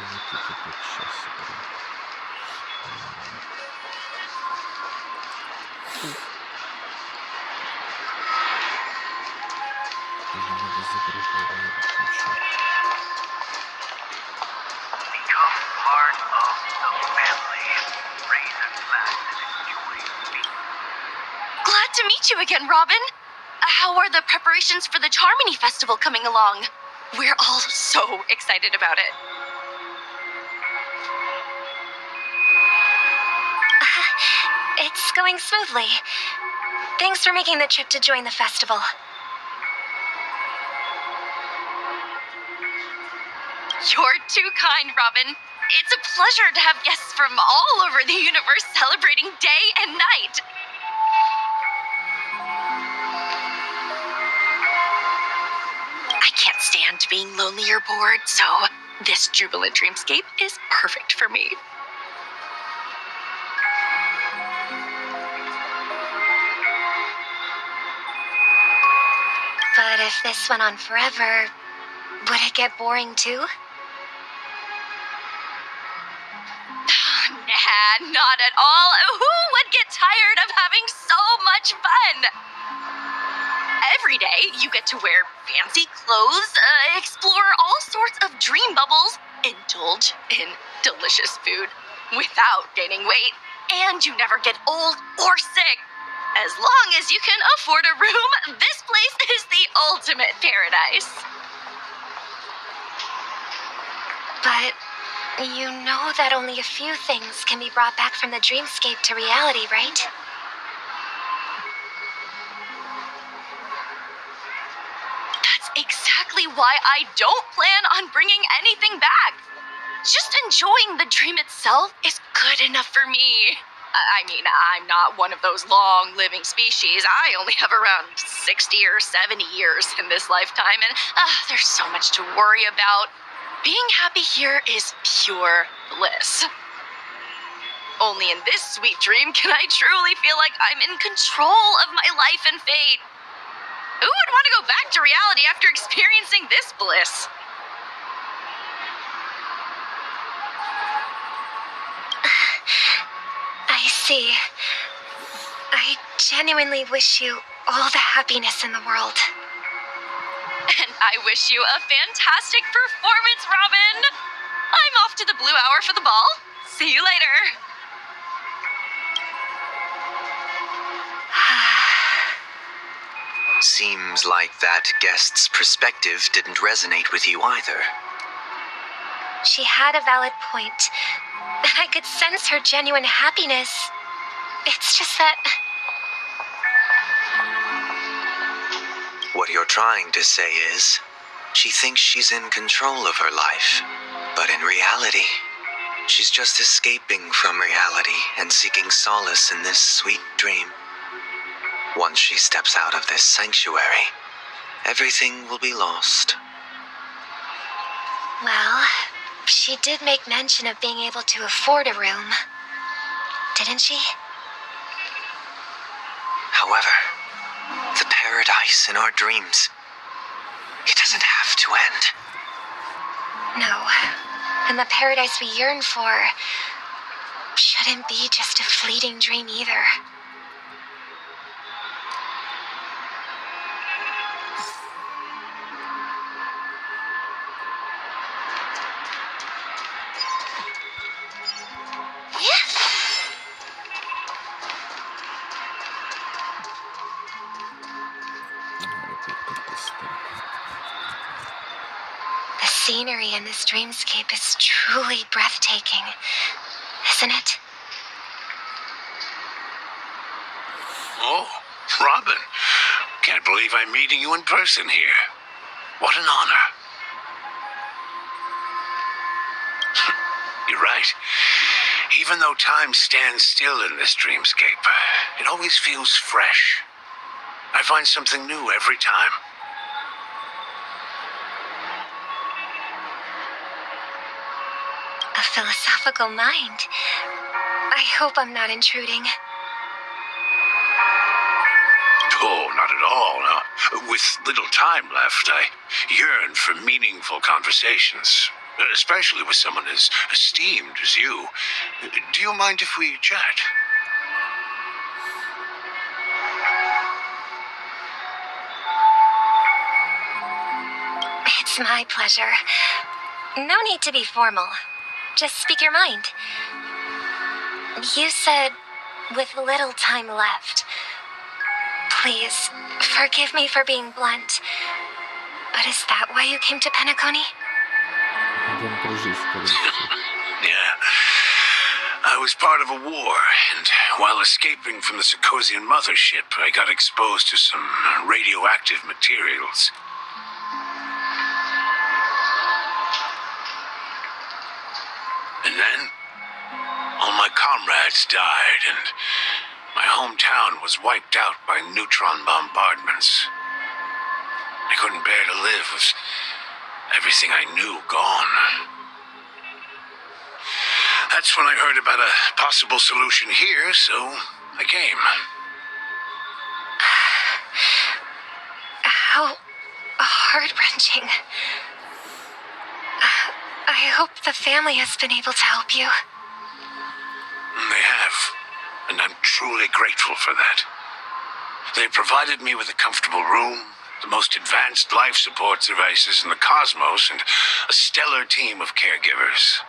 вот это вот сейчас. Или надо за другого включать. Become part of the family. Raise a glass and enjoy me. Glad to meet you again, Robin. How are the preparations for the Charmony Festival coming along? We're all so excited about it. It's going smoothly. Thanks for making the trip to join the festival. You're too kind, Robin. It's a pleasure to have guests from all over the universe celebrating day and night. I can't stand being lonely or bored, so this jubilant dreamscape is perfect for me. But if this went on forever, would it get boring too? Nah, not at all. Who would get tired of having so much fun? Every day, you get to wear fancy clothes, explore all sorts of dream bubbles, indulge in delicious food without gaining weight, and you never get old or sick. As long as you can afford a room, this place is the ultimate paradise. But you know that only a few things can be brought back from the dreamscape to reality, right? That's exactly why I don't plan on bringing anything back. Just enjoying the dream itself is good enough for me. I mean, I'm not one of those long-living species. I only have around 60 or 70 years in this lifetime, and there's so much to worry about. Being happy here is pure bliss. Only in this sweet dream can I truly feel like I'm in control of my life and fate. Who would want to go back to reality after experiencing this bliss? I see. I genuinely wish you all the happiness in the world. And I wish you a fantastic performance, Robin! I'm off to the Blue Hour for the ball. See you later. Seems like that guest's perspective didn't resonate with you either. She had a valid point, and I could sense her genuine happiness. It's just that... What you're trying to say is, she thinks she's in control of her life, but in reality, she's just escaping from reality and seeking solace in this sweet dream. Once she steps out of this sanctuary, everything will be lost. Well, she did make mention of being able to afford a room, didn't she? However, the paradise in our dreams, it doesn't have to end. No, and the paradise we yearn for shouldn't be just a fleeting dream either. The scenery in this dreamscape is truly breathtaking, isn't it? Oh, Robin. Can't believe I'm meeting you in person here. What an honor. You're right. Even though time stands still in this dreamscape, it always feels fresh. I find something new every time. A philosophical mind. I hope I'm not intruding. Oh, not at all. No. With little time left, I yearn for meaningful conversations. especially with someone as esteemed as you. Do you mind if we chat? It's my pleasure. No need to be formal. Just speak your mind. You said, with little time left. Please, forgive me for being blunt. But is that why you came to Penacony? Идем дружить, скорее всего. Yeah. I was part of a war, and while escaping from the Sarkosian mothership, I got exposed to some radioactive materials. And then, all my comrades died, and my hometown was wiped out by neutron bombardments. I couldn't bear to live with everything I knew gone. That's when I heard about a possible solution here, so I came. How heart-wrenching. I hope the family has been able to help you. They have, and I'm truly grateful for that. They provided me with a comfortable room, the most advanced life support devices in the cosmos, and a stellar team of caregivers.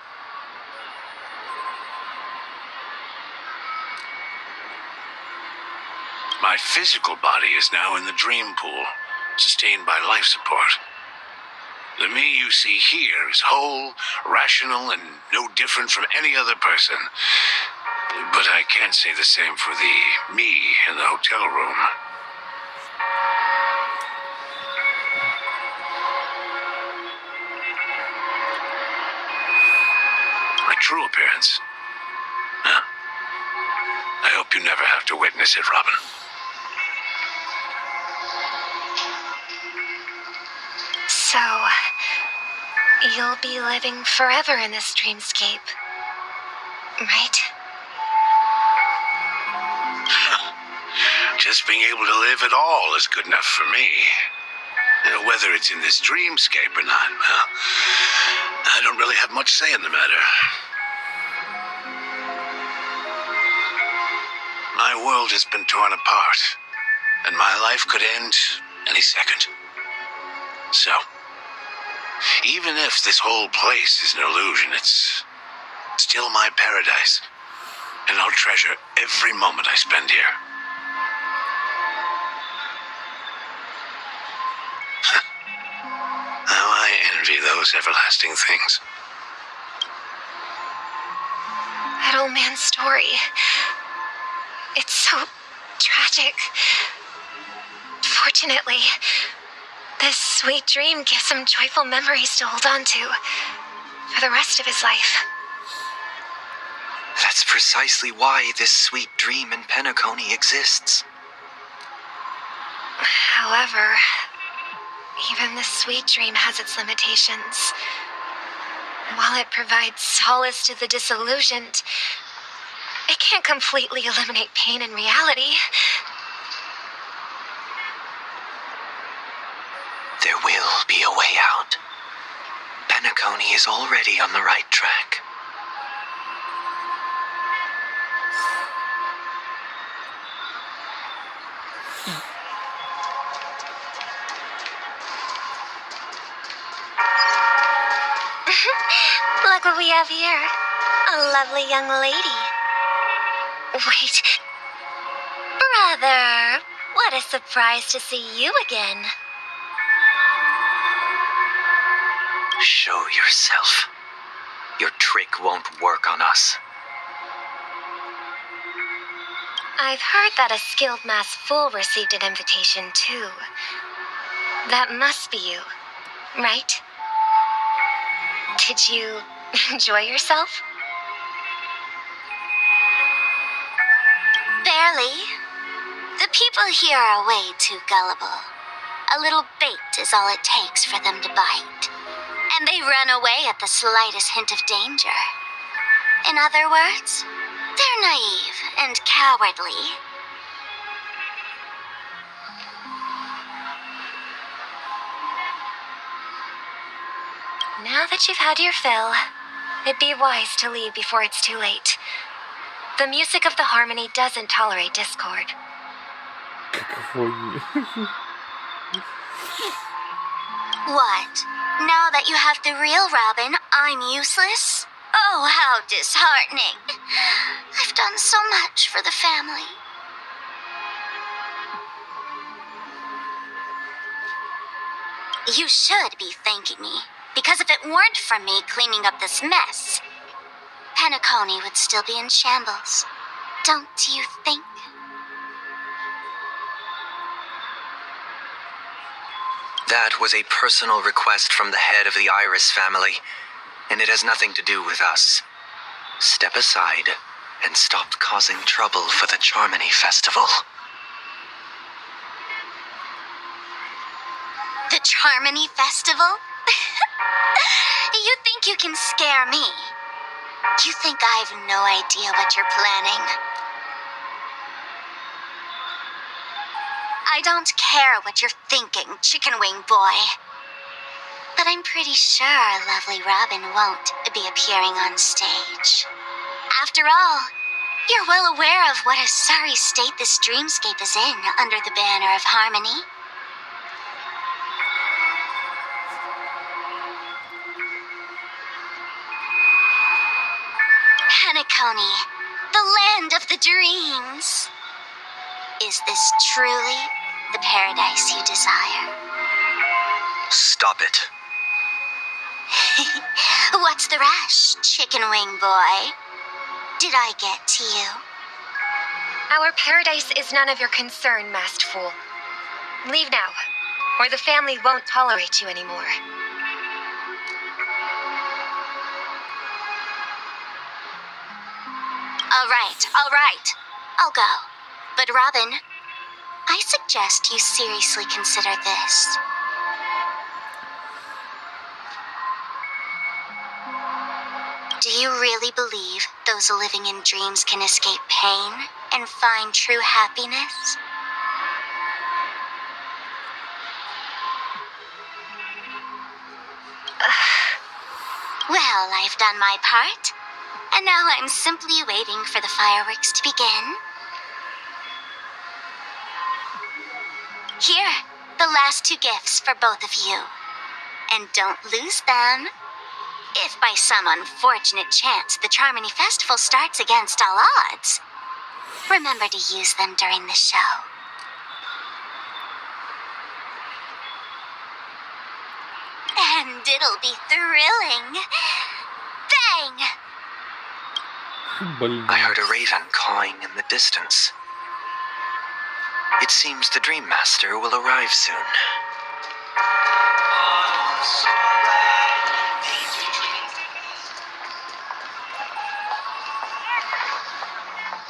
My physical body is now in the dream pool, sustained by life support. The me you see here is whole, rational, and no different from any other person. But I can't say the same for the me in the hotel room. My true appearance? Huh. I hope you never have to witness it, Robin. So, you'll be living forever in this dreamscape, right? Just being able to live at all is good enough for me. Whether it's in this dreamscape or not, well, I don't really have much say in the matter. My world has been torn apart, and my life could end any second. So, even if this whole place is an illusion, it's still my paradise, and I'll treasure every moment I spend here. How I envy those everlasting things. That old man's story. It's so tragic. Fortunately, this sweet dream gives him joyful memories to hold on to for the rest of his life. That's precisely why this sweet dream in Penacony exists. However, even this sweet dream has its limitations. While it provides solace to the disillusioned, it can't completely eliminate pain in reality. There will be a way out. Penacony is already on the right track. Look what we have here. A lovely young lady. Wait. Brother, what a surprise to see you again. Show yourself. Your trick won't work on us. I've heard that a skilled mass fool received an invitation too. That must be you, right? Did you enjoy yourself? Barely. The people here are way too gullible. A little bait is all it takes for them to bite. And they run away at the slightest hint of danger. In other words, they're naive and cowardly. Now that you've had your fill, it'd be wise to leave before it's too late. The music of the harmony doesn't tolerate discord. Какофония. What? Now that you have the real Robin, I'm useless? Oh, how disheartening. I've done so much for the family. You should be thanking me, because if it weren't for me cleaning up this mess, Penacony would still be in shambles. Don't you think? That was a personal request from the head of the Iris family, and it has nothing to do with us. Step aside and stop causing trouble for the Charmony Festival. The Charmony Festival? You think you can scare me? You think I have no idea what you're planning? I don't care what you're thinking, Chicken Wing Boy. But I'm pretty sure our lovely Robin won't be appearing on stage. After all, you're well aware of what a sorry state this dreamscape is in under the banner of harmony. Penacony, the land of the dreams. Is this truly the paradise you desire? Stop it. What's the rush, Chicken Wing Boy? Did I get to you? Our paradise is none of your concern, masked fool. Leave now, or the family won't tolerate you anymore. All right. I'll go. But Robin, I suggest you seriously consider this. Do you really believe those living in dreams can escape pain and find true happiness? Well, I've done my part, and now I'm simply waiting for the fireworks to begin. Here, the last 2 gifts for both of you. And don't lose them. If by some unfortunate chance the Charmony Festival starts against all odds, remember to use them during the show. And it'll be thrilling. Bang! I heard a raven cawing in the distance. It seems the Dream Master will arrive soon.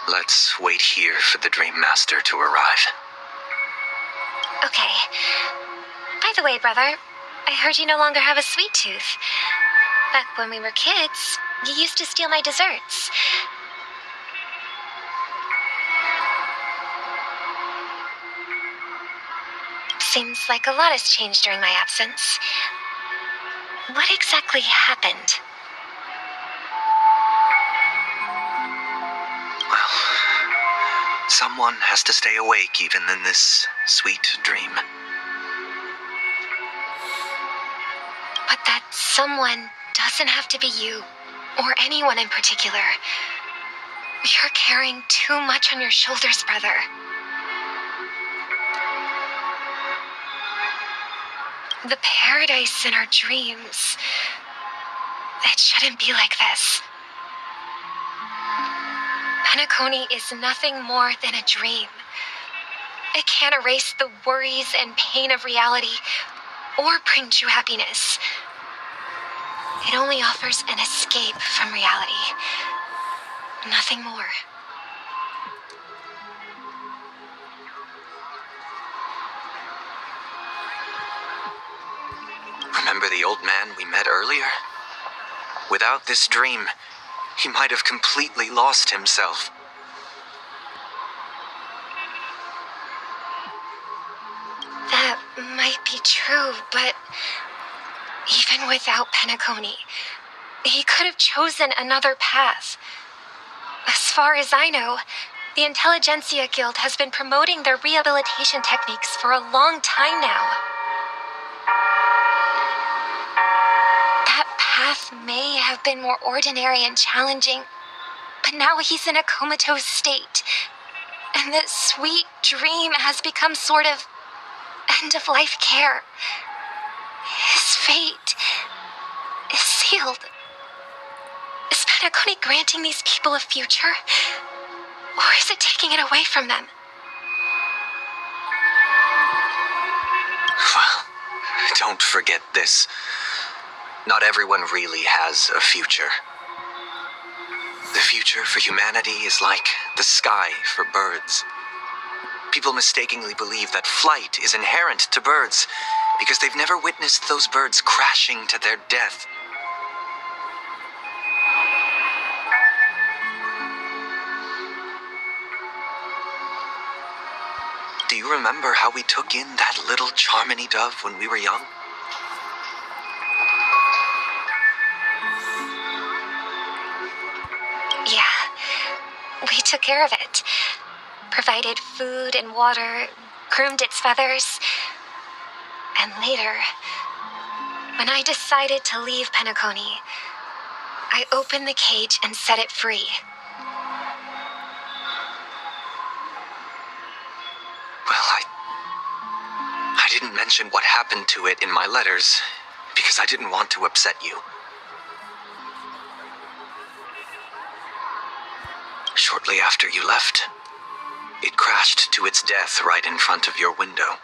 Let's wait here for the Dream Master to arrive. Okay. By the way, brother, I heard you no longer have a sweet tooth. Back when we were kids, you used to steal my desserts. Seems like a lot has changed during my absence. What exactly happened? Well, someone has to stay awake even in this sweet dream. But that someone doesn't have to be you, or anyone in particular. You're carrying too much on your shoulders, brother. The paradise in our dreams. It shouldn't be like this. Penacony is nothing more than a dream. It can't erase the worries and pain of reality or bring true happiness. It only offers an escape from reality. Nothing more. Remember the old man we met earlier? Without this dream, he might have completely lost himself. That might be true, but Even without Penacony, he could have chosen another path. As far as I know, the Intelligentsia Guild has been promoting their rehabilitation techniques for a long time now. That path may have been more ordinary and challenging, but now he's in a comatose state, and that sweet dream has become sort of end-of-life care. His fate is sealed. Is Penacony granting these people a future? Or is it taking it away from them? Well, don't forget this. Not everyone really has a future. The future for humanity is like the sky for birds. People mistakenly believe that flight is inherent to birds because they've never witnessed those birds crashing to their death. Do you remember how we took in that little Charmony dove when we were young? Yeah, we took care of it. Provided food and water, groomed its feathers. And later, when I decided to leave Penacony, I opened the cage and set it free. Well, I didn't mention what happened to it in my letters because I didn't want to upset you. Shortly after you left, it crashed to its death right in front of your window.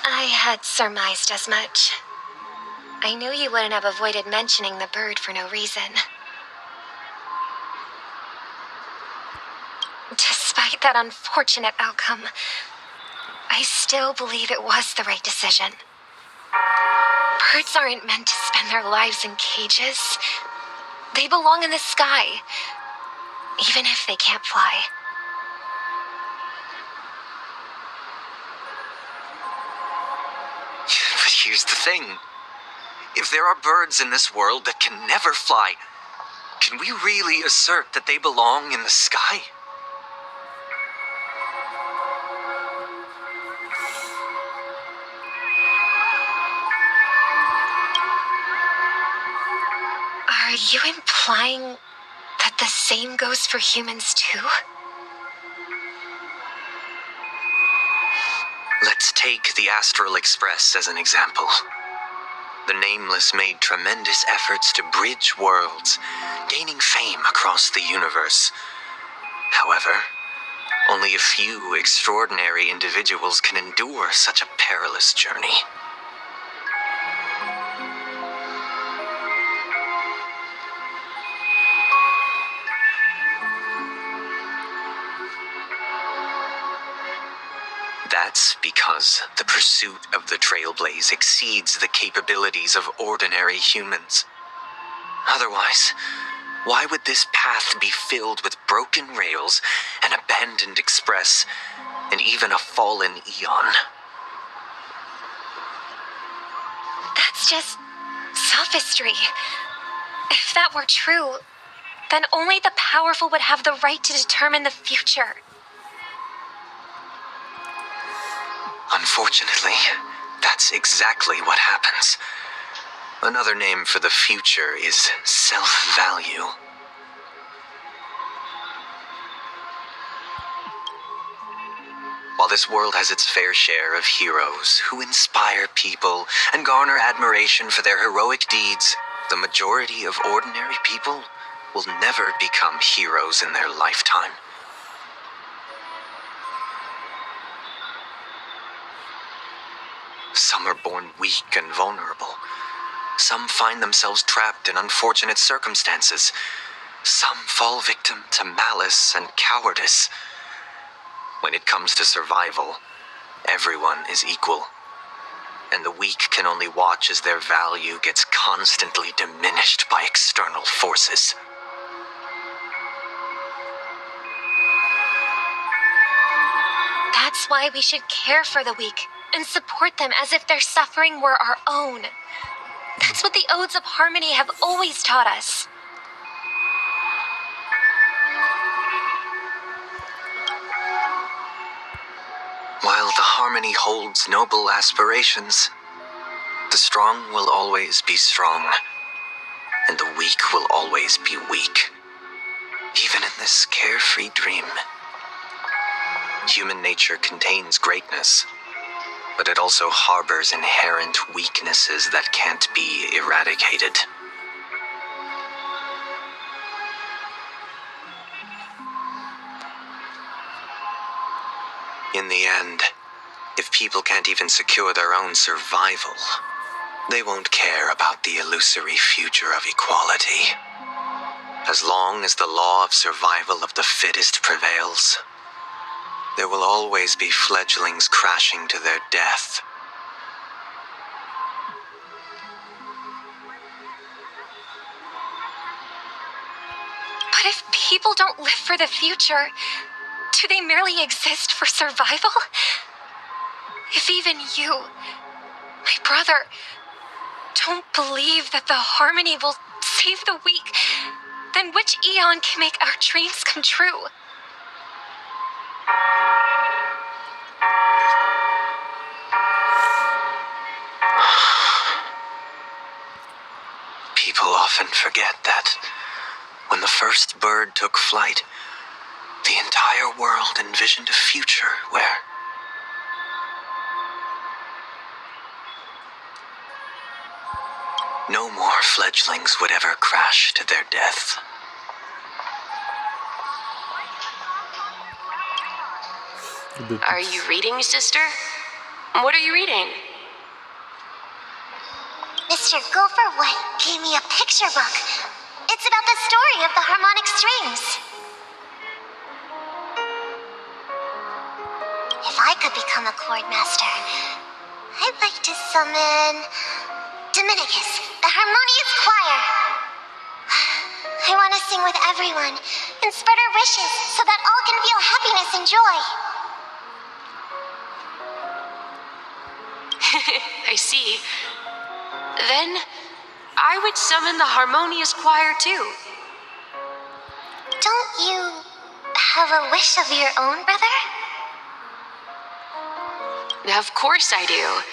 I had surmised as much. I knew you wouldn't have avoided mentioning the bird for no reason. Despite that unfortunate outcome, I still believe it was the right decision. Birds aren't meant to spend their lives in cages. They belong in the sky, even if they can't fly. But here's the thing. If there are birds in this world that can never fly, can we really assert that they belong in the sky? Are you implying that the same goes for humans too? Let's take the Astral Express as an example. The Nameless made tremendous efforts to bridge worlds, gaining fame across the universe. However, only a few extraordinary individuals can endure such a perilous journey. That's because the pursuit of the Trailblaze exceeds the capabilities of ordinary humans. Otherwise, why would this path be filled with broken rails, an abandoned express, and even a fallen eon? That's just sophistry. If that were true, then only the powerful would have the right to determine the future. Unfortunately, that's exactly what happens. Another name for the future is self-value. While this world has its fair share of heroes who inspire people and garner admiration for their heroic deeds, the majority of ordinary people will never become heroes in their lifetime. Some are born weak and vulnerable. Some find themselves trapped in unfortunate circumstances. Some fall victim to malice and cowardice. When it comes to survival, everyone is equal. And the weak can only watch as their value gets constantly diminished by external forces. That's That's why we should care for the weak and support them as if their suffering were our own. That's what the Odes of Harmony have always taught us. While the Harmony holds noble aspirations, the strong will always be strong, and the weak will always be weak. Even in this carefree dream, human nature contains greatness, but it also harbors inherent weaknesses that can't be eradicated. In the end, if people can't even secure their own survival, they won't care about the illusory future of equality. As long as the law of survival of the fittest prevails, there will always be fledglings crashing to their death. But if people don't live for the future, do they merely exist for survival? If even you, my brother, don't believe that the Harmony will save the weak, then which eon can make our dreams come true? People often forget that when the first bird took flight, the entire world envisioned a future where no more fledglings would ever crash to their death. Are you reading, sister? What are you reading? Mr. Gopherwood gave me a picture book. It's about the story of the harmonic strings. If I could become a chord master, I'd like to summon Dominicus, the harmonious choir. I want to sing with everyone and spread our wishes so that all can feel happiness and joy. I see. Then I would summon the harmonious choir too. Don't you have a wish of your own, brother? Of course I do.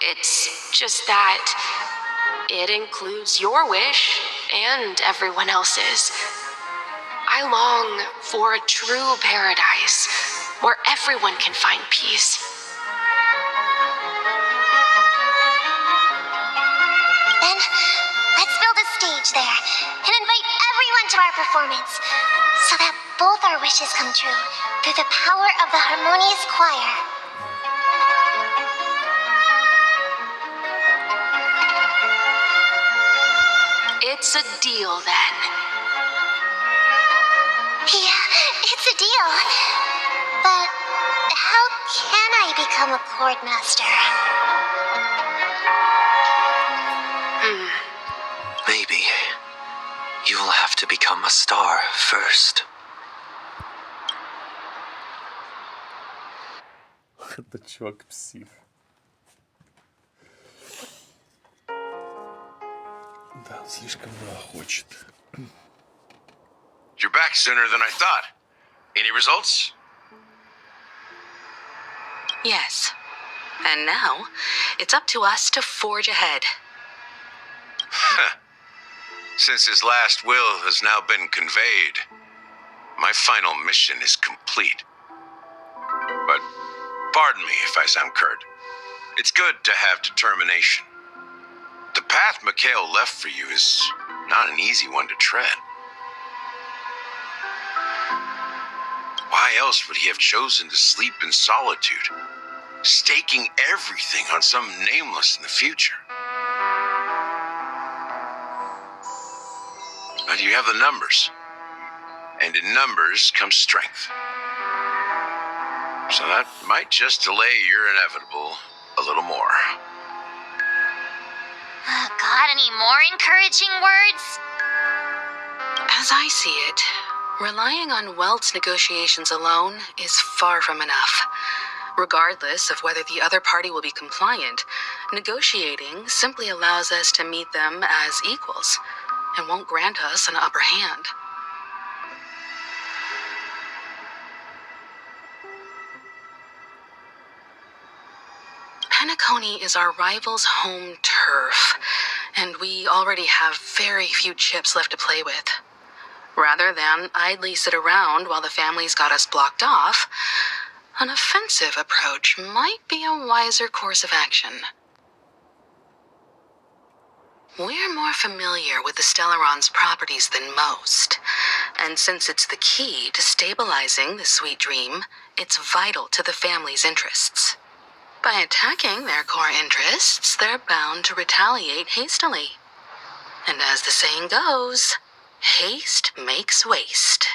It's just that it includes your wish and everyone else's. I long for a true paradise where everyone can find peace. Then, let's build a stage there and invite everyone to our performance so that both our wishes come true through the power of the harmonious choir. It's a deal then. Yeah, it's a deal. But how can I become a chord master? Maybe you will have to become a star first. Это чувак псих. Да, он слишком много хочет. You're back sooner than I thought. Any results? Yes. And now, it's up to us to forge ahead. Since his last will has now been conveyed, my final mission is complete. But pardon me if I sound curt. It's good to have determination. The path Mikhail left for you is not an easy one to tread. Why else would he have chosen to sleep in solitude, staking everything on some nameless in the future? But you have the numbers, and in numbers comes strength. So that might just delay your inevitable a little more. Got any more encouraging words? As I see it, relying on Welt's negotiations alone is far from enough. Regardless of whether the other party will be compliant, negotiating simply allows us to meet them as equals and won't grant us an upper hand. Penacony is our rival's home turf, and we already have very few chips left to play with. Rather than idly sit around while the family's got us blocked off, an offensive approach might be a wiser course of action. We're more familiar with the Stellaron's properties than most, and since it's the key to stabilizing the sweet dream, it's vital to the family's interests. By attacking their core interests, they're bound to retaliate hastily. And as the saying goes, haste makes waste.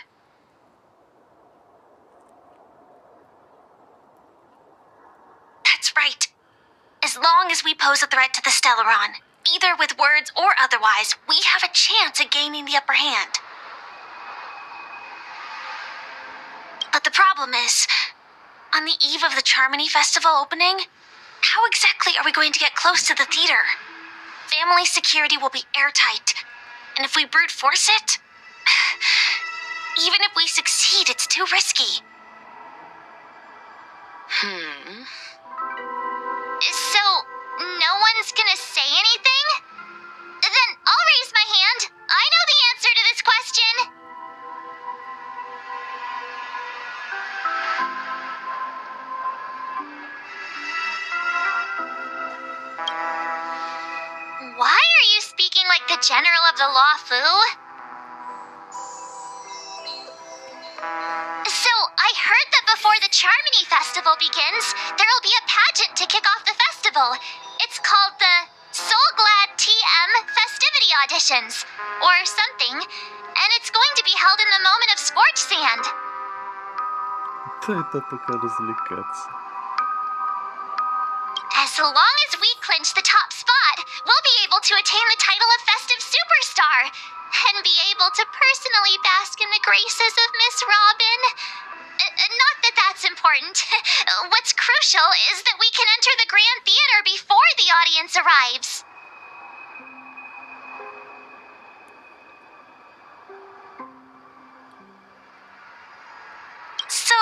That's right. As long as we pose a threat to the Stellaron, either with words or otherwise, we have a chance at gaining the upper hand. But the problem is, on the eve of the Charmony Festival opening, how exactly are we going to get close to the theater? Family security will be airtight, and if we brute force it, even if we succeed, it's too risky. So, no one's gonna say anything? Then I'll raise my hand. I know the answer to this question. Why are you speaking like the General of the Law Fu? So, I heard that before the Charmony Festival begins, there'll be a pageant to kick off the festival. It's called the Soul Glad TM Festivity Auditions, or something, and it's going to be held in the moment of Scorch Sand. Да это только развлекаться. As long as we clinch the top spot, we'll be able to attain the title of Festive Superstar and be able to personally bask in the graces of Miss Robin. Not that that's important. What's crucial is that we can enter the Grand Theater before the audience arrives. So,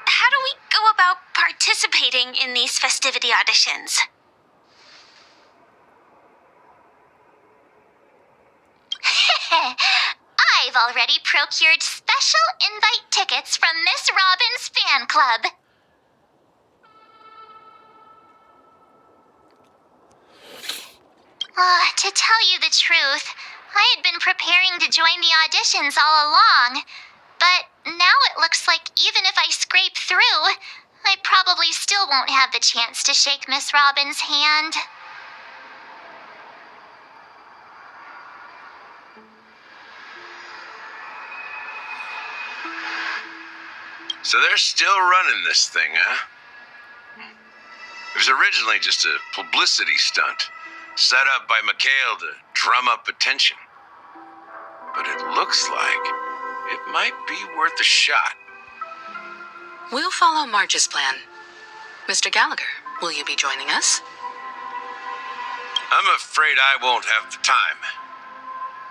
how do we go about participating in these festivity auditions? I've already procured special invite tickets from Miss Robin's fan club. To tell you the truth, I had been preparing to join the auditions all along. But now it looks like even if I scrape through, I probably still won't have the chance to shake Miss Robin's hand. So they're still running this thing, huh? It was originally just a publicity stunt, set up by Mikhail to drum up attention. But it looks like it might be worth a shot. We'll follow Marge's plan. Mr. Gallagher, will you be joining us? I'm afraid I won't have the time.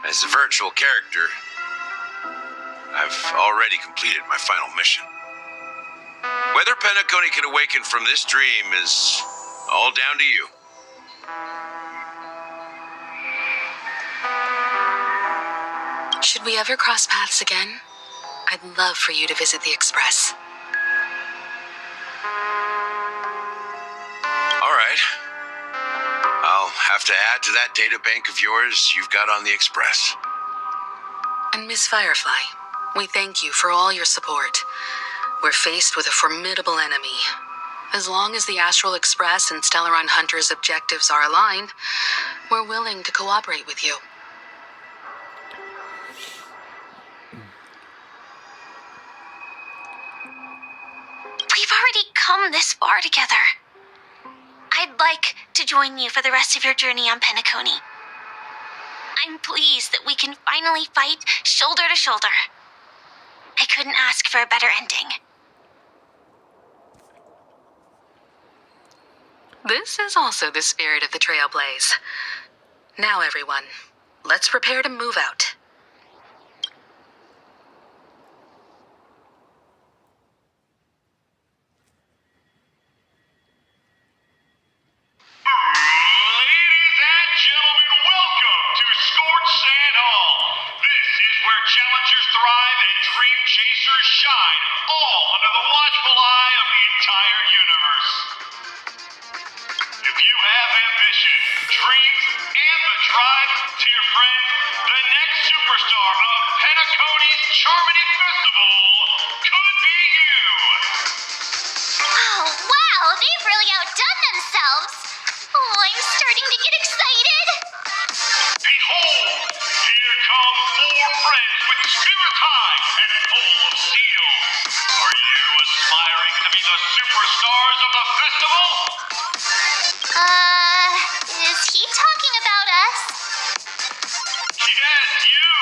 As a virtual character, I've already completed my final mission. Whether Penacony can awaken from this dream is all down to you. Should we ever cross paths again? I'd love for you to visit the Express. All right. I'll have to add to that data bank of yours you've got on the Express. And Miss Firefly, we thank you for all your support. We're faced with a formidable enemy. As long as the Astral Express and Stellaron Hunter's objectives are aligned, we're willing to cooperate with you. We've already come this far together. I'd like to join you for the rest of your journey on Penacony. I'm pleased that we can finally fight shoulder to shoulder. I couldn't ask for a better ending. This is also the spirit of the Trailblaze. Now, everyone, let's prepare to move out. Ladies and gentlemen, welcome to Scorched Sand Hall. This is where challengers thrive and dream chasers shine, all under the watchful eye of the entire universe. If you have ambition, dreams, and the drive, dear friend, the next superstar of Penacony's Charmony Festival could be you. Oh, wow, they've really outdone themselves. Oh, I'm starting to get excited. Behold, here come four friends with spirits high and full of steel. Are you aspiring to be the superstars of the festival? Is he talking about us? Yes, you.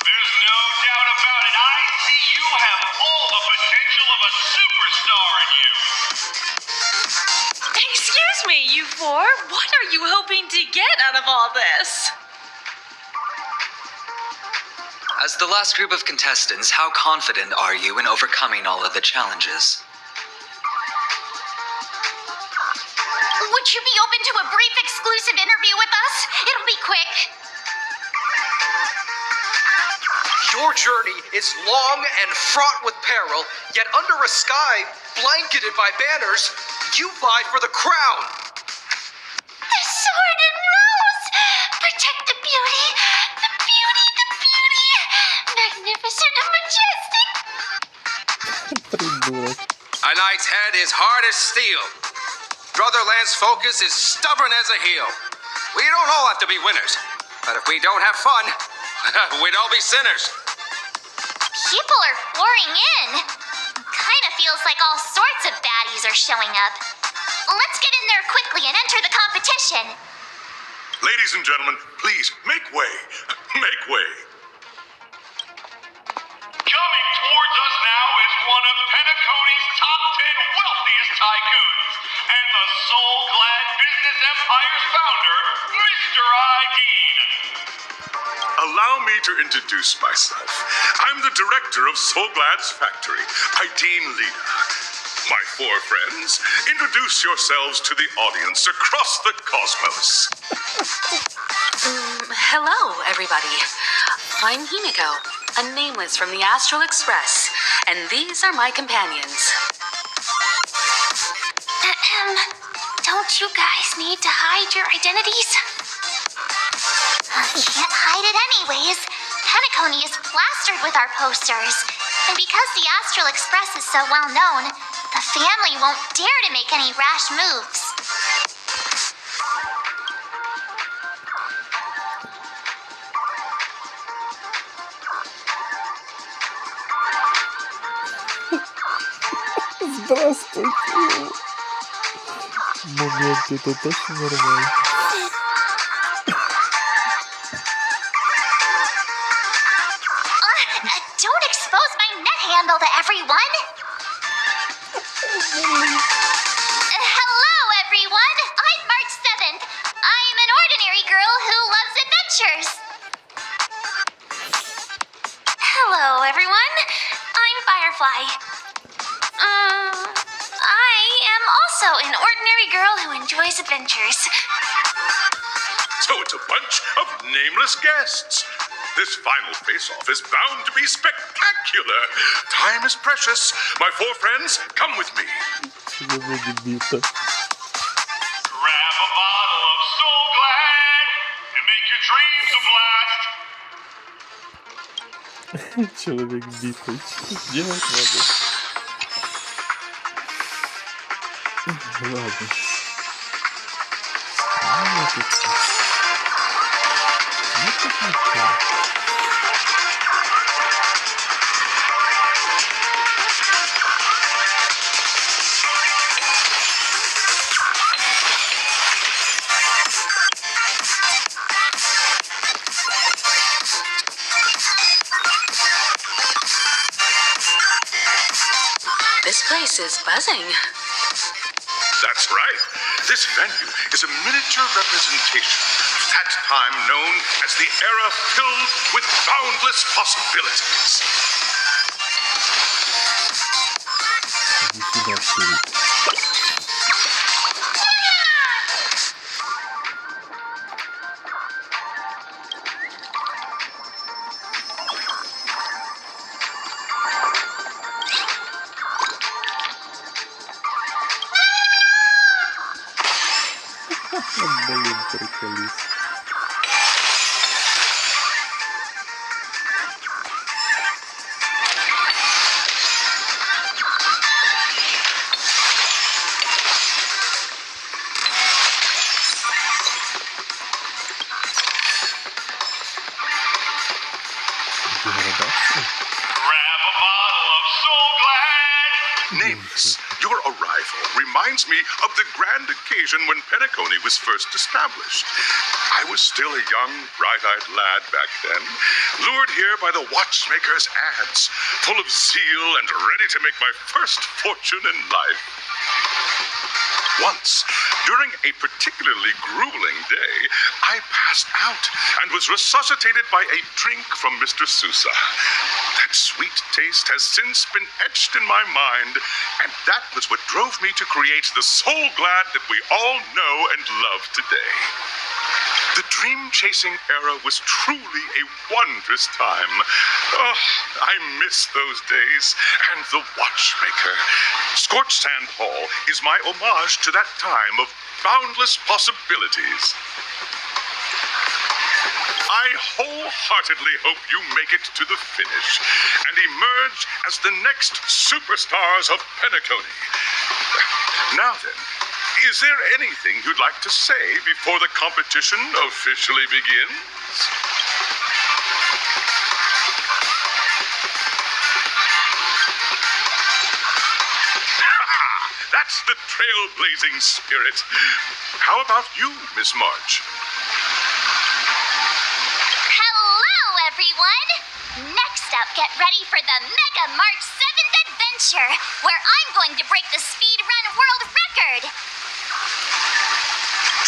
There's no doubt about it. I see you have all the potential of a superstar in you. Excuse me, you four. What are you hoping to get out of all this? As the last group of contestants, how confident are you in overcoming all of the challenges? Would you be open to a brief exclusive interview with us? It'll be quick. Your journey is long and fraught with peril, yet under a sky blanketed by banners, you vie for the crown. The sword and rose! Protect the beauty! The beauty! The beauty! Magnificent and majestic! Придурок. A knight's head is hard as steel. Brotherland's focus is stubborn as a heel. We don't all have to be winners, but if we don't have fun, we'd all be sinners. People are pouring in. Kinda feels like all sorts of baddies are showing up. Let's get in there quickly and enter the competition. Ladies and gentlemen, please make way. Make way. Coming towards us now is one of Penacony's top 10 wealthiest tycoons and the soul-glad business empire's founder, Mr. Idean. Allow me to introduce myself. I'm the director of Soulglad's factory, Idean Lida. My four friends, introduce yourselves to the audience across the cosmos. Hello, everybody. I'm Himiko, a nameless from the Astral Express, and these are my companions. Don't you guys need to hide your identities? Can't hide it anyways. Penacony is plastered with our posters. And because the Astral Express is so well known, the family won't dare to make any rash moves. Здравствуйте. Момент, это точно нормально. Don't expose my net handle to everyone. Hello, everyone. I'm March 7th. I'm an ordinary girl who loves adventures. Hello, everyone. I'm Firefly. I am also an ordinary girl who enjoys adventures. So it's a bunch of nameless guests. This final face-off is bound to be spectacular. Time is precious. My four friends, come with me. Чего будет бито? Grab a bottle of Soul Glad and make your dreams a blast. Человек битый. Что делать надо? Ладно. Ну, тут всё. Ну, тут ничего. This place is buzzing. That's right. This venue is a miniature representation of that time known as the era filled with boundless possibilities. Иди сюда, Сири. Блин, приколись. Деградация? Grab a bottle of Soul Glad. Nameless, your arrival reminds me of the grand occasion when Penacony was first established. I was still a young, bright-eyed lad back then, lured here by the watchmaker's ads, full of zeal and ready to make my first fortune in life. Once, during a particularly grueling day, I passed out and was resuscitated by a drink from Mr. Sousa. That sweet taste has since been etched in my mind, and that was what drove me to create the Soul Glad that we all know and love today. The dream-chasing era was truly a wondrous time. Oh, I miss those days. And the watchmaker. Scorched Sand Hall is my homage to that time of boundless possibilities. I wholeheartedly hope you make it to the finish and emerge as the next superstars of Penacony. Now then, is there anything you'd like to say before the competition officially begins? That's the trailblazing spirit. How about you, Miss March? Hello, everyone! Next up, get ready for the Mega March 7th adventure, where I'm going to break the speed run world record.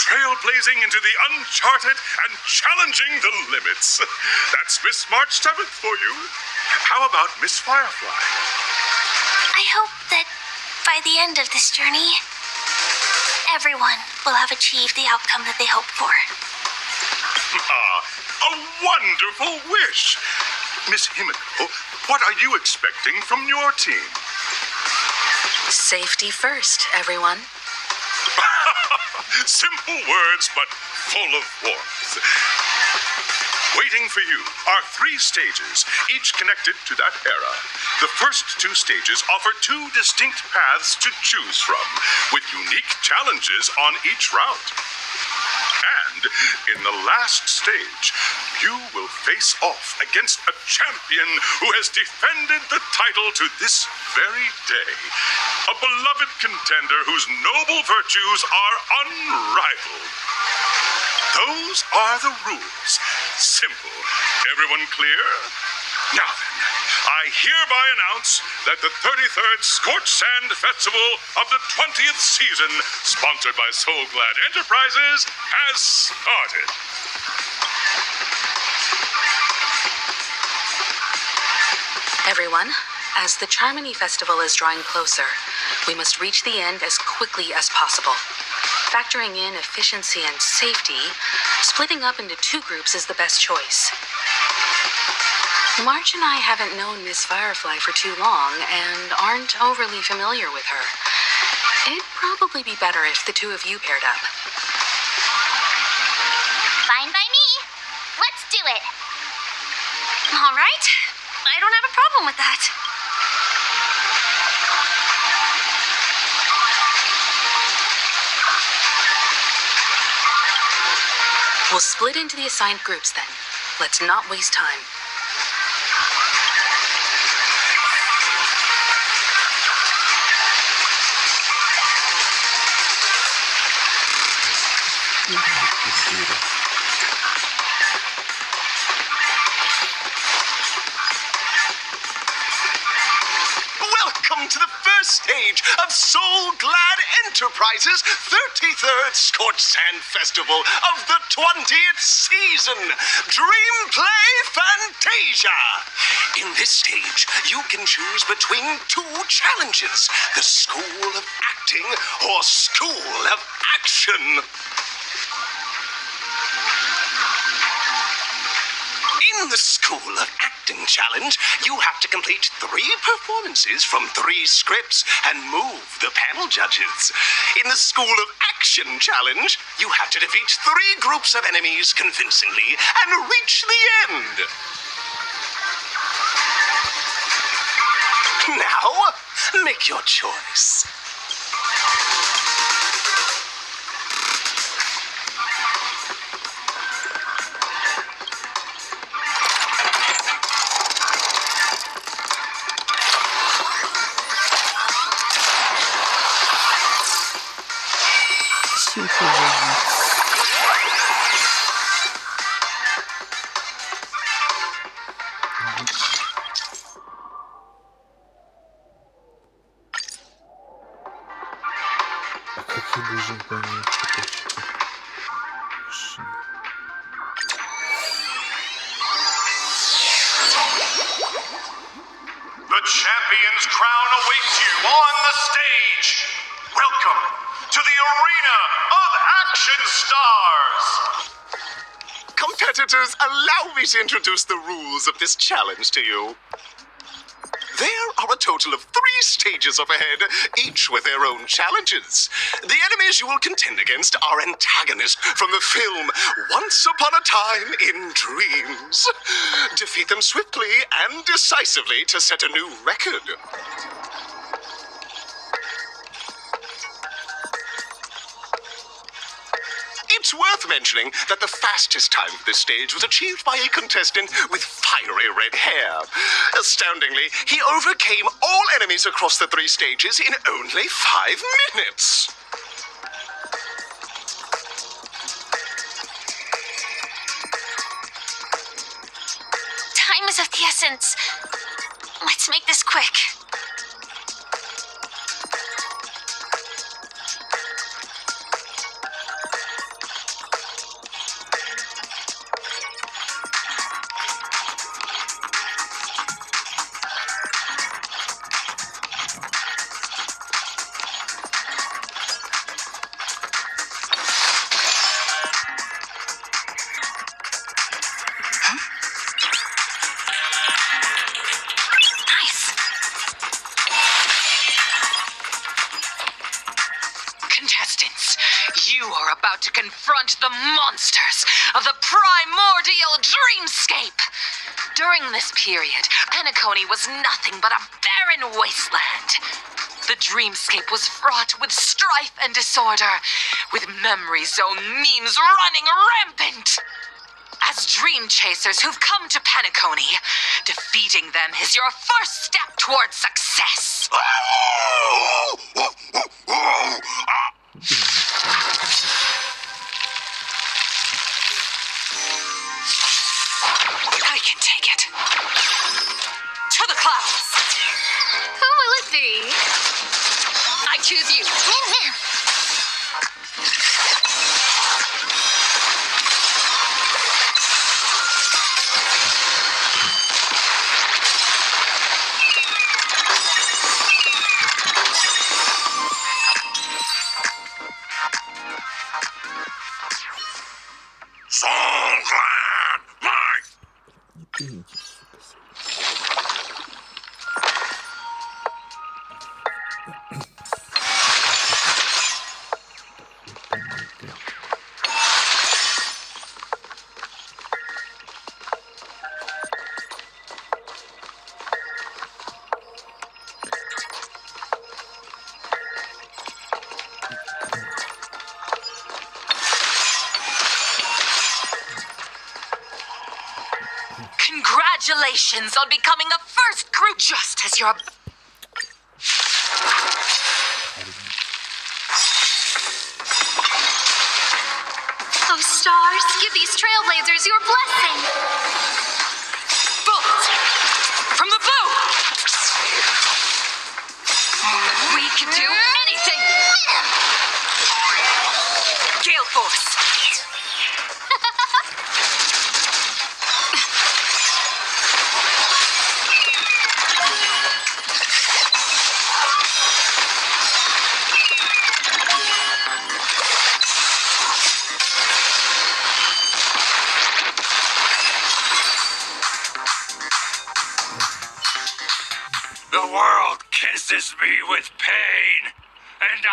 Trailblazing into the uncharted and challenging the limits. That's Miss March 7th for you. How about Miss Firefly? I hope that by the end of this journey, everyone will have achieved the outcome that they hoped for. A wonderful wish. Miss Himiko, what are you expecting from your team? Safety first, everyone. Simple words, but full of warmth. Waiting for you are 3 stages, each connected to that era. The first 2 stages offer 2 distinct paths to choose from, with unique challenges on each route. And in the last stage, you will face off against a champion who has defended the title to this very day. A beloved contender whose noble virtues are unrivaled. Those are the rules. Simple. Everyone clear? Now then, I hereby announce that the 33rd Scorched Sand Festival of the 20th season, sponsored by Soul Glad Enterprises, has started. Everyone, as the Charmony Festival is drawing closer, we must reach the end as quickly as possible. Factoring in efficiency and safety, splitting up into 2 groups is the best choice. March and I haven't known Miss Firefly for too long and aren't overly familiar with her. It'd probably be better if the 2 of you paired up. Fine by me. Let's do it. All right. I don't have a problem with that. We'll split into the assigned groups then. Let's not waste time. Welcome to the first stage of Soul Glad Enterprises' 33rd Scorched Sand Festival of the 20th season, Dream Play Fantasia. In this stage, you can choose between two challenges, the School of Acting or School of Action. In the School of Acting challenge, you have to complete 3 performances from 3 scripts and move the panel judges. In the School of Action challenge, you have to defeat 3 groups of enemies convincingly and reach the end. Now, make your choice. А как я должен понять, что это машина? The champion's crown awaits you on the stage. Welcome to the Arena of Action Stars. Competitors, allow me to introduce the rules of this challenge to you. There are a total of 3 stages up ahead, each with their own challenges. The enemies you will contend against are antagonists from the film Once Upon a Time in Dreams. Defeat them swiftly and decisively to set a new record. It's worth mentioning that the fastest time for this stage was achieved by a contestant with fiery red hair. Astoundingly, he overcame all enemies across the 3 stages in only 5 minutes. Time is of the essence. Let's make this quick. You are about to confront the monsters of the primordial dreamscape. During this period, Penacony was nothing but a barren wasteland. The dreamscape was fraught with strife and disorder, with memory zone memes running rampant. As dream chasers who've come to Penacony, defeating them is your first step towards success. I can take it. To the clouds. Who will it be? I choose you. Congratulations on becoming the first group, just as you're... Oh, stars, give these trailblazers your blessing. Bullets! From the bow! The world kisses me with pain, and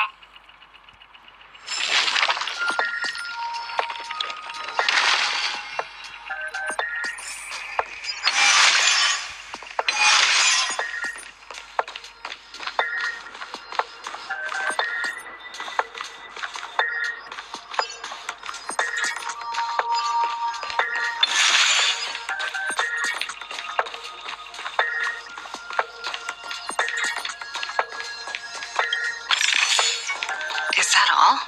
Is that all?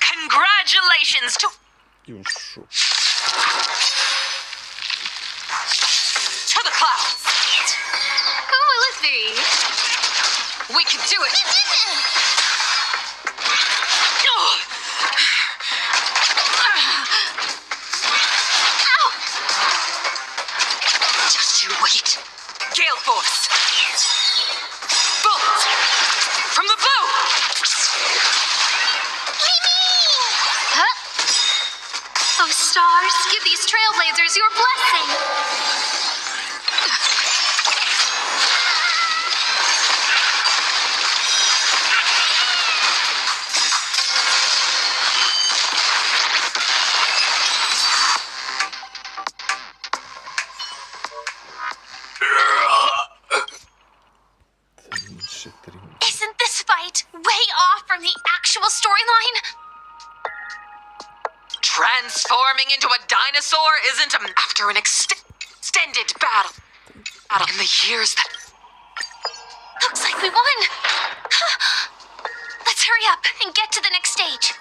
Congratulations to И он шо? the clouds. Who will it be? We can do it. Just you wait. Gale force. Bolt from the bow. Huh? Oh, stars, give these trailblazers your blessing. Isn't this fight way off from the actual storyline? Transforming into a dinosaur isn't after an extended battle. In the years that Looks like we won. Let's hurry up and get to the next stage.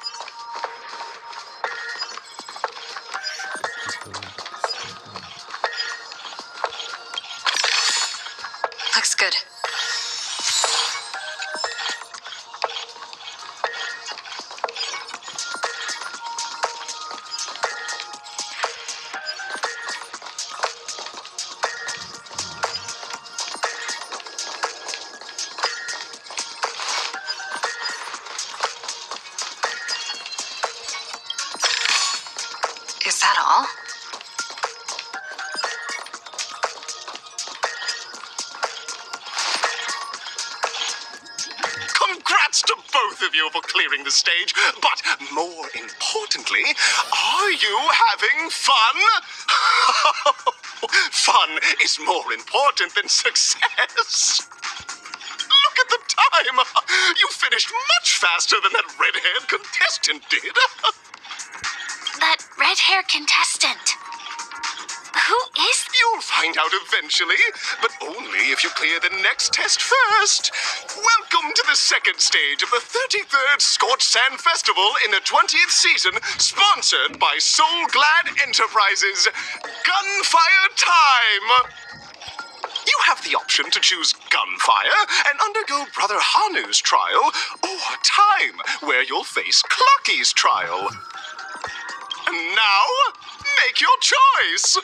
looks good. Is that all? Congrats to both of you for clearing the stage, but more importantly, are you having fun? Fun is more important than success. Look at the time. You finished much faster than that red-haired contestant did. That red-haired contestant. Who is... You'll find out eventually, but only if you clear the next test first. Welcome to the second stage of the 33rd Scorched Sand Festival in the 20th season, sponsored by Soul Glad Enterprises. Gunfire time! You have the option to choose Gunfire and undergo Brother Hanu's trial, or Time, where you'll face Clucky's trial. And now, make your choice!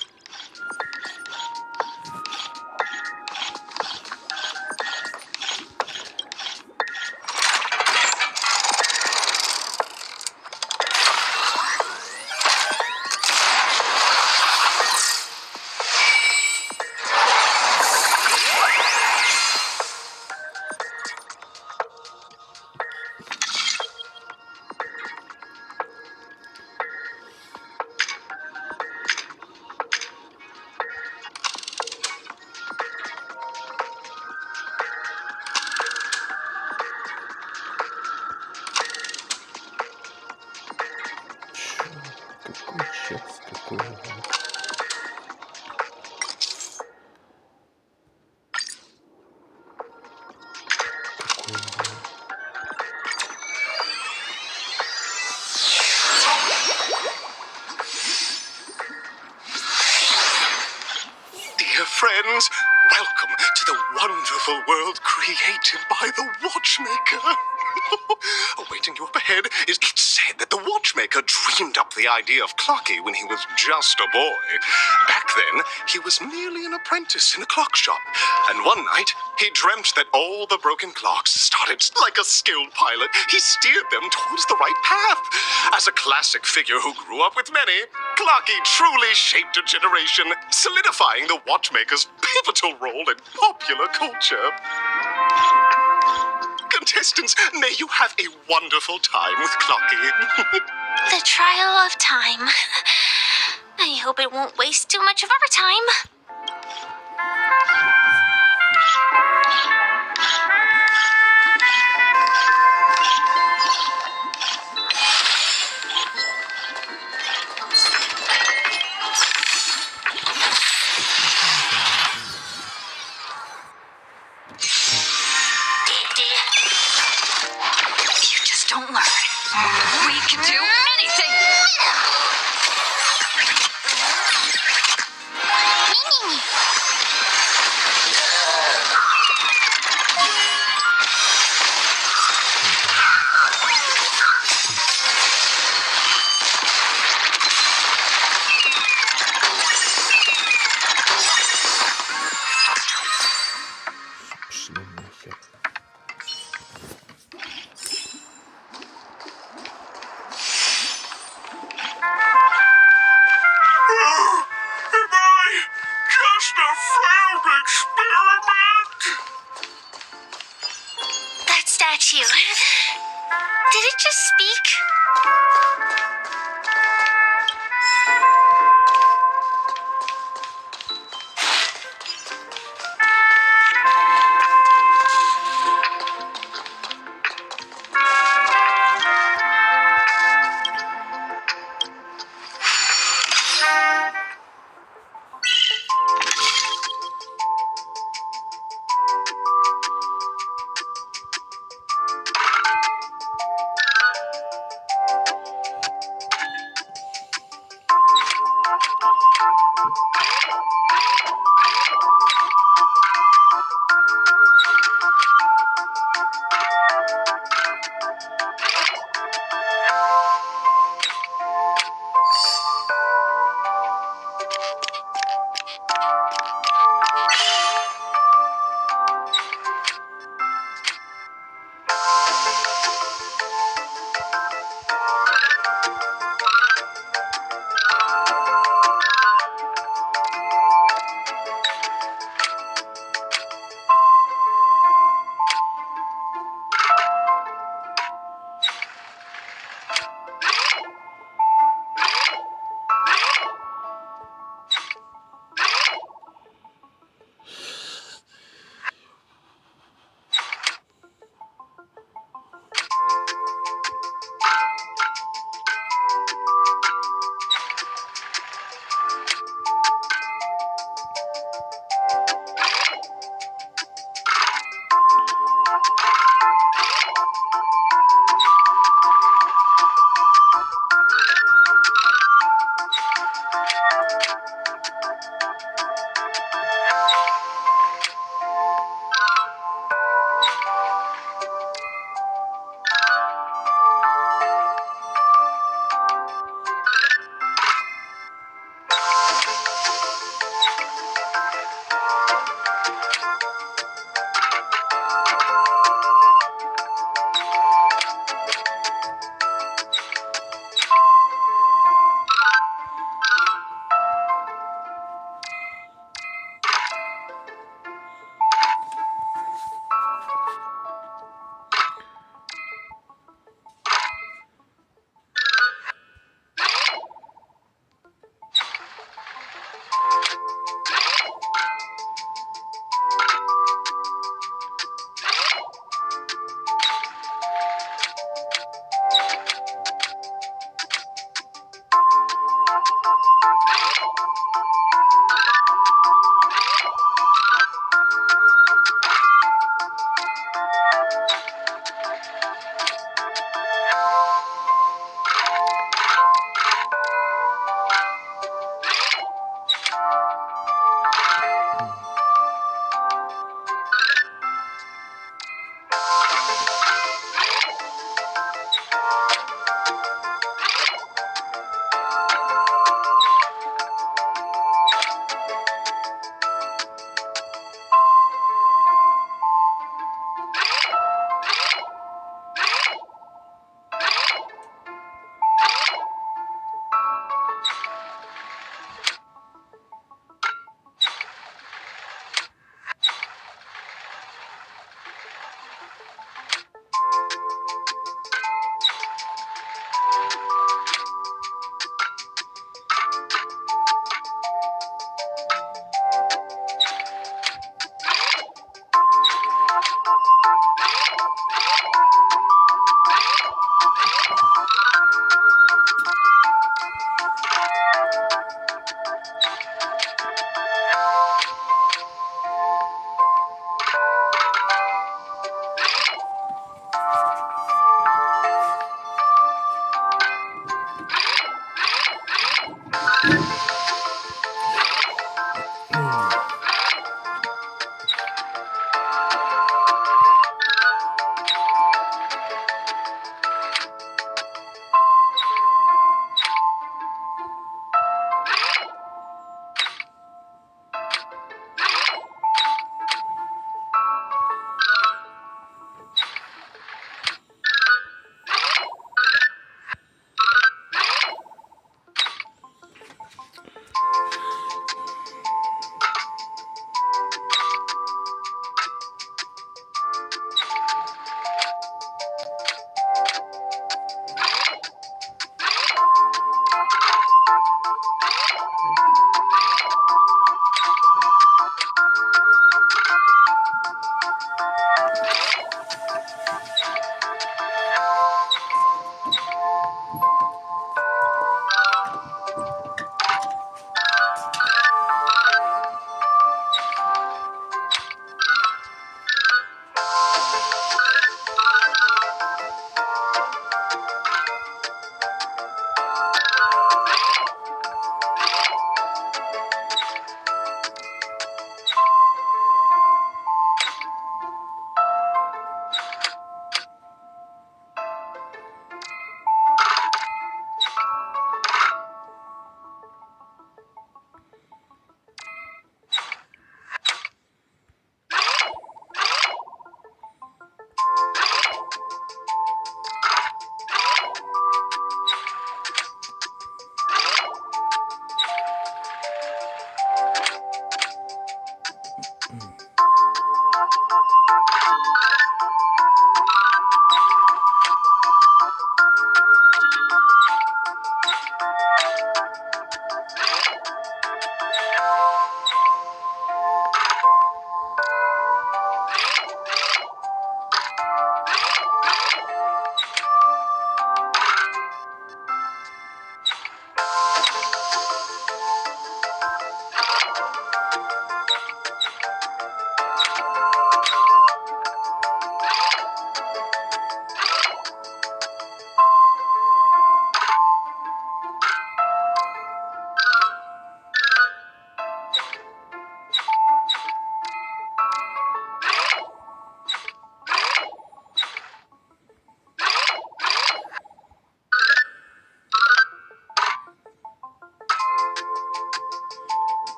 wonderful world created by the watchmaker. Awaiting you up ahead is it's said that the watchmaker dreamed up the idea of Clocky when he was just a boy. Back then, he was merely an apprentice in a clock shop. And one night, he dreamt that all the broken clocks started like a skilled pilot. He steered them towards the right path. As a classic figure who grew up with many, Clocky truly shaped a generation, solidifying the watchmaker's pivotal role in popular culture. Contestants, may you have a wonderful time with Clocky. The trial of time. I hope it won't waste too much of our time. You just don't learn. We can do anything! Пошли нахер. Am I just a failed experiment? That statue. Did it just speak?